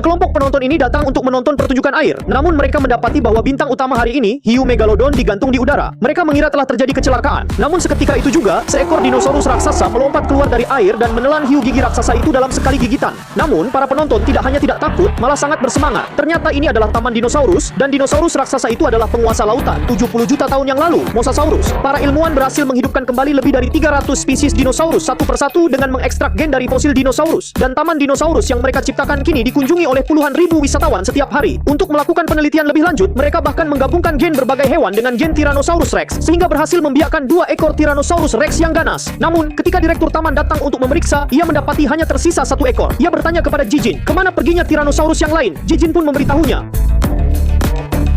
Sekelompok penonton ini datang untuk menonton pertunjukan air. Namun mereka mendapati bahwa bintang utama hari ini, hiu megalodon, digantung di udara. Mereka mengira telah terjadi kecelakaan. Namun seketika itu juga, seekor dinosaurus raksasa melompat keluar dari air dan menelan hiu gigi raksasa itu dalam sekali gigitan. Namun para penonton tidak hanya tidak takut, malah sangat bersemangat. Ternyata ini adalah taman dinosaurus, dan dinosaurus raksasa itu adalah penguasa lautan 70 juta tahun yang lalu, Mosasaurus. Para ilmuwan berhasil menghidupkan kembali lebih dari 300 spesies dinosaurus satu persatu dengan mengekstrak gen dari fosil dinosaurus. Dan taman dinosaurus yang mereka ciptakan kini dikunjungi oleh puluhan ribu wisatawan setiap hari. Untuk melakukan penelitian lebih lanjut, mereka bahkan menggabungkan gen berbagai hewan dengan gen Tyrannosaurus Rex, sehingga berhasil membiakkan 2 ekor Tyrannosaurus Rex yang ganas. Namun, ketika direktur taman datang untuk memeriksa, ia mendapati hanya tersisa 1 ekor. Ia bertanya kepada Jijin, kemana perginya Tyrannosaurus yang lain? Jijin pun memberitahunya.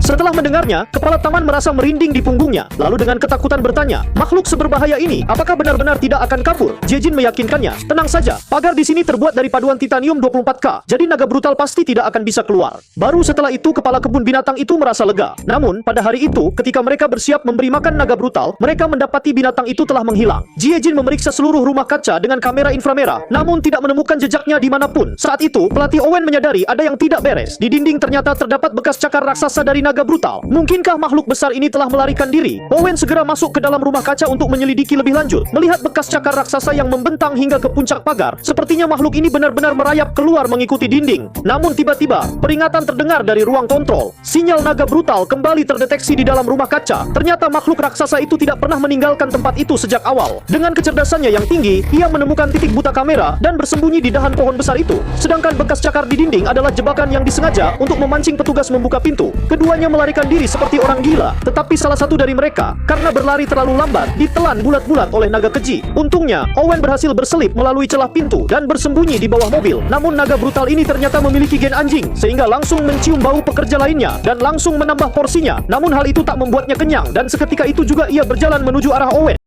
Setelah mendengarnya, kepala taman merasa merinding di punggungnya. Lalu dengan ketakutan bertanya, makhluk seberbahaya ini, apakah benar-benar tidak akan kabur? Jejin meyakinkannya, tenang saja, pagar di sini terbuat dari paduan titanium 24K, jadi naga brutal pasti tidak akan bisa keluar. Baru setelah itu kepala kebun binatang itu merasa lega. Namun, pada hari itu, ketika mereka bersiap memberi makan naga brutal, mereka mendapati binatang itu telah menghilang. Jejin memeriksa seluruh rumah kaca dengan kamera inframerah, namun tidak menemukan jejaknya dimanapun. Saat itu, pelatih Owen menyadari ada yang tidak beres. Di dinding ternyata terdapat bekas cakar raksasa dari naga brutal. Mungkinkah makhluk besar ini telah melarikan diri? Owen segera masuk ke dalam rumah kaca untuk menyelidiki lebih lanjut. Melihat bekas cakar raksasa yang membentang hingga ke puncak pagar, sepertinya makhluk ini benar-benar merayap keluar mengikuti dinding. Namun tiba-tiba, peringatan terdengar dari ruang kontrol. Sinyal naga brutal kembali terdeteksi di dalam rumah kaca. Ternyata makhluk raksasa itu tidak pernah meninggalkan tempat itu sejak awal. Dengan kecerdasannya yang tinggi, ia menemukan titik buta kamera dan bersembunyi di dahan pohon besar itu. Sedangkan bekas cakar di dinding adalah jebakan yang disengaja untuk memancing petugas membuka pintu. Keduanya melarikan diri seperti orang gila, tetapi salah satu dari mereka, karena berlari terlalu lambat, ditelan bulat-bulat oleh naga keji. Untungnya, Owen berhasil berselip melalui celah pintu dan bersembunyi di bawah mobil. Namun naga brutal ini ternyata memiliki gen anjing, sehingga langsung mencium bau pekerja lainnya dan langsung menambah porsinya. Namun hal itu tak membuatnya kenyang, dan seketika itu juga ia berjalan menuju arah Owen.